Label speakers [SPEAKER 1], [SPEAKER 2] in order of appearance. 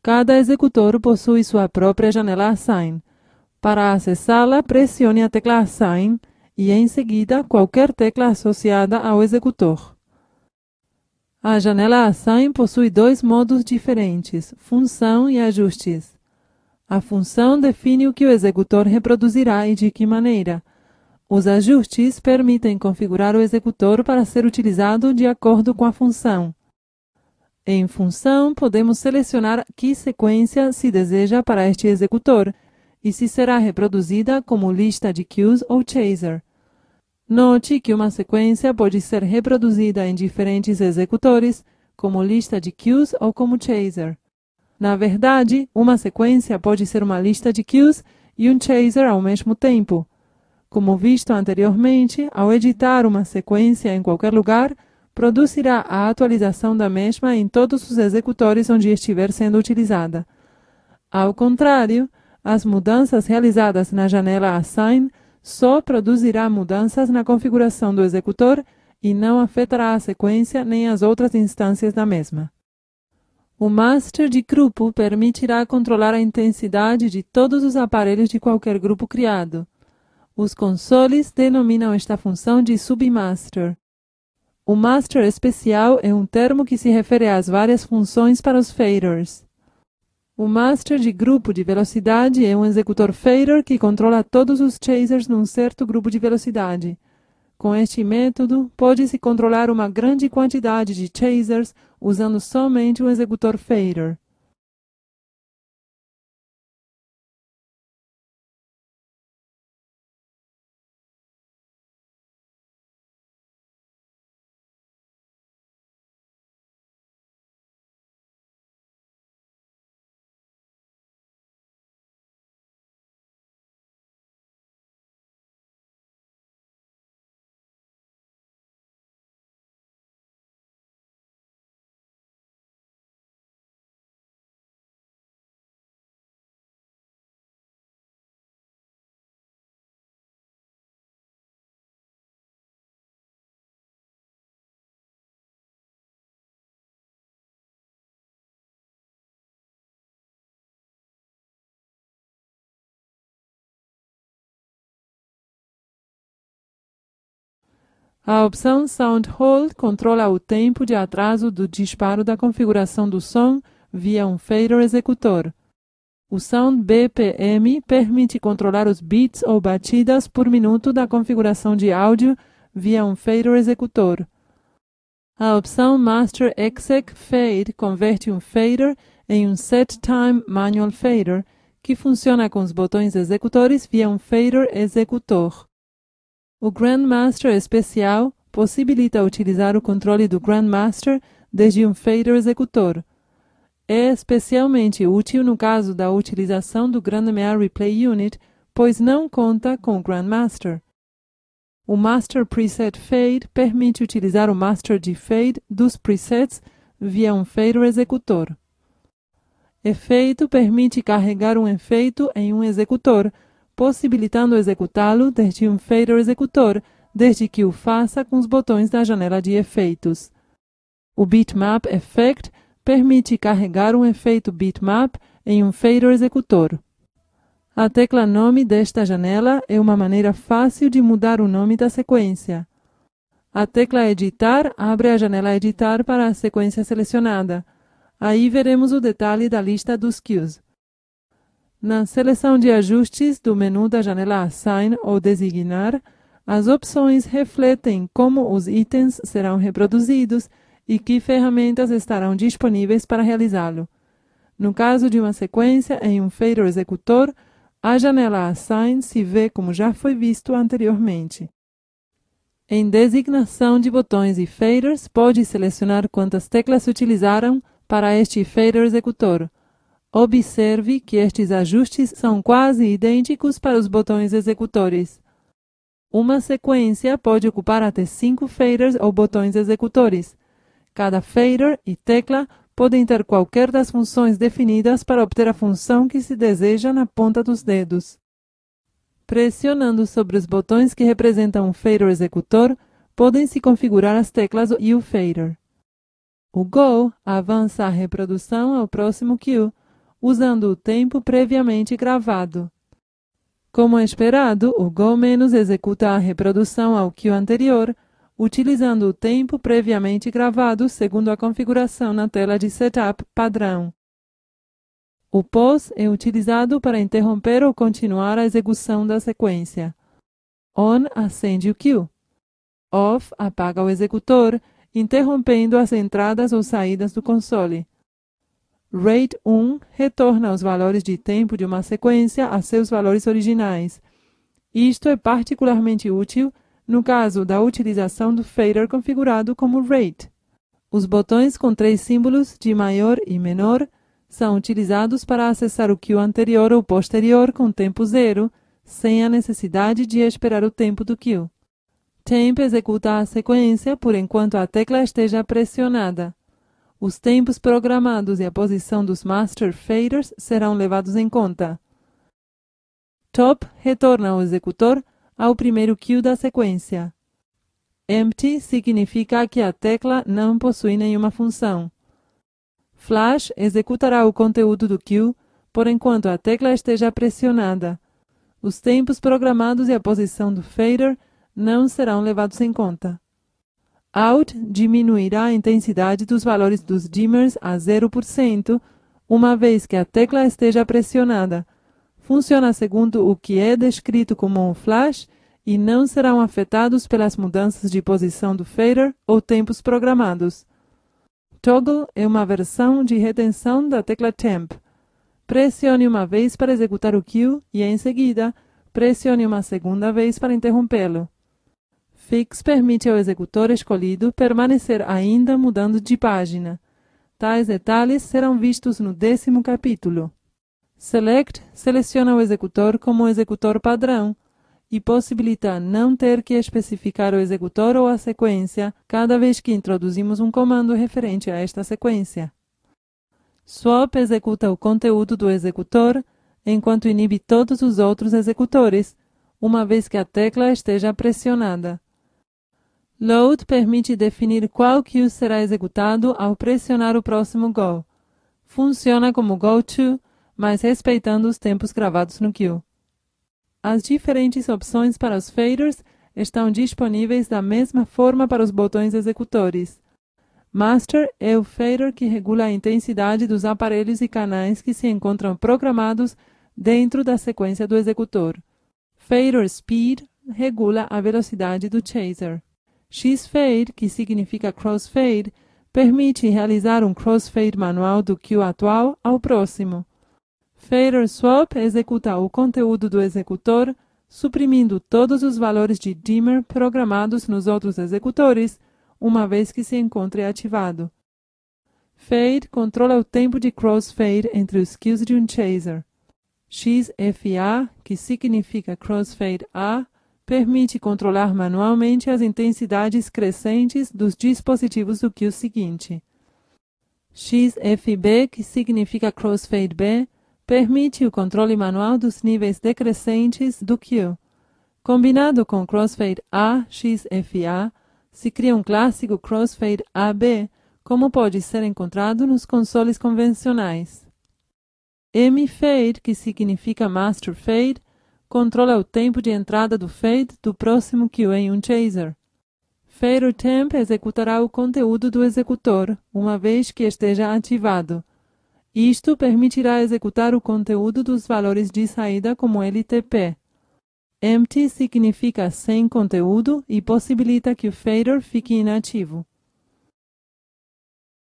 [SPEAKER 1] Cada executor possui sua própria janela Assign. Para acessá-la, pressione a tecla Assign e, em seguida, qualquer tecla associada ao executor. A janela Assign possui dois modos diferentes, função e ajustes. A função define o que o executor reproduzirá e de que maneira. Os ajustes permitem configurar o executor para ser utilizado de acordo com a função. Em função, podemos selecionar que sequência se deseja para este executor e se será reproduzida como lista de queues ou chaser. Note que uma sequência pode ser reproduzida em diferentes executores, como lista de queues ou como chaser. Na verdade, uma sequência pode ser uma lista de queues e um chaser ao mesmo tempo. Como visto anteriormente, ao editar uma sequência em qualquer lugar, produzirá a atualização da mesma em todos os executores onde estiver sendo utilizada. Ao contrário, as mudanças realizadas na janela Assign só produzirá mudanças na configuração do executor e não afetará a sequência nem as outras instâncias da mesma. O master de grupo permitirá controlar a intensidade de todos os aparelhos de qualquer grupo criado. Os consoles denominam esta função de submaster. O master especial é um termo que se refere às várias funções para os faders. O master de grupo de velocidade é um executor fader que controla todos os chasers num certo grupo de velocidade. Com este método, pode-se controlar uma grande quantidade de chasers usando somente um executor fader. A opção Sound Hold controla o tempo de atraso do disparo da configuração do som via um fader executor. O Sound BPM permite controlar os beats ou batidas por minuto da configuração de áudio via um fader executor. A opção Master Exec Fade converte um fader em um Set Time Manual Fader, que funciona com os botões executores via um fader executor. O Grandmaster especial possibilita utilizar o controle do Grandmaster desde um fader executor. É especialmente útil no caso da utilização do Grandma Replay Unit, pois não conta com o Grandmaster. O Master Preset Fade permite utilizar o Master de Fade dos presets via um fader executor. Efeito permite carregar um efeito em um executor, possibilitando executá-lo desde um fader executor, desde que o faça com os botões da janela de efeitos. O Bitmap Effect permite carregar um efeito bitmap em um fader executor. A tecla nome desta janela é uma maneira fácil de mudar o nome da sequência. A tecla editar abre a janela editar para a sequência selecionada. Aí veremos o detalhe da lista dos queues. Na seleção de ajustes do menu da janela Assign ou Designar, as opções refletem como os itens serão reproduzidos e que ferramentas estarão disponíveis para realizá-lo. No caso de uma sequência em um fader executor, a janela Assign se vê como já foi visto anteriormente. Em designação de botões e faders, pode selecionar quantas teclas se utilizaram para este fader executor. Observe que estes ajustes são quase idênticos para os botões executores. Uma sequência pode ocupar até 5 faders ou botões executores. Cada fader e tecla podem ter qualquer das funções definidas para obter a função que se deseja na ponta dos dedos. Pressionando sobre os botões que representam um fader executor, podem-se configurar as teclas e o fader. O Go avança a reprodução ao próximo cue, usando o tempo previamente gravado. Como esperado, o Go- executa a reprodução ao queue anterior, utilizando o tempo previamente gravado segundo a configuração na tela de setup padrão. O pause é utilizado para interromper ou continuar a execução da sequência. On acende o queue. Off apaga o executor, interrompendo as entradas ou saídas do console. Rate 1 retorna os valores de tempo de uma sequência a seus valores originais. Isto é particularmente útil no caso da utilização do fader configurado como rate. Os botões com 3 símbolos de maior e menor são utilizados para acessar o queue anterior ou posterior com tempo zero, sem a necessidade de esperar o tempo do queue. Temp executa a sequência por enquanto a tecla esteja pressionada. Os tempos programados e a posição dos master faders serão levados em conta. Top retorna o executor ao primeiro queue da sequência. Empty significa que a tecla não possui nenhuma função. Flash executará o conteúdo do queue por enquanto a tecla esteja pressionada. Os tempos programados e a posição do fader não serão levados em conta. Out diminuirá a intensidade dos valores dos dimmers a 0%, uma vez que a tecla esteja pressionada. Funciona segundo o que é descrito como um flash e não serão afetados pelas mudanças de posição do fader ou tempos programados. Toggle é uma versão de retenção da tecla Temp. Pressione uma vez para executar o queue e, em seguida, pressione uma segunda vez para interrompê-lo. Fix permite ao executor escolhido permanecer ainda mudando de página. Tais detalhes serão vistos no 10º capítulo. Select seleciona o executor como executor padrão e possibilita não ter que especificar o executor ou a sequência cada vez que introduzimos um comando referente a esta sequência. Swap executa o conteúdo do executor enquanto inibe todos os outros executores, uma vez que a tecla esteja pressionada. Load permite definir qual queue será executado ao pressionar o próximo Go. Funciona como GoTo, mas respeitando os tempos gravados no queue. As diferentes opções para os faders estão disponíveis da mesma forma para os botões executores. Master é o fader que regula a intensidade dos aparelhos e canais que se encontram programados dentro da sequência do executor. Fader Speed regula a velocidade do chaser. X-Fade, que significa crossfade, permite realizar um crossfade manual do queue atual ao próximo. Fader Swap executa o conteúdo do executor, suprimindo todos os valores de dimmer programados nos outros executores, uma vez que se encontre ativado. Fade controla o tempo de crossfade entre os queues de um chaser. XFA, que significa crossfade A, permite controlar manualmente as intensidades crescentes dos dispositivos do queue seguinte. XFB, que significa crossfade B, permite o controle manual dos níveis decrescentes do queue. Combinado com crossfade A, XFA, se cria um clássico crossfade AB, como pode ser encontrado nos consoles convencionais. M-Fade, que significa Master Fade, controla o tempo de entrada do fade do próximo queue em um chaser. Fader Temp executará o conteúdo do executor, uma vez que esteja ativado. Isto permitirá executar o conteúdo dos valores de saída como LTP. Empty significa sem conteúdo e possibilita que o fader fique inativo.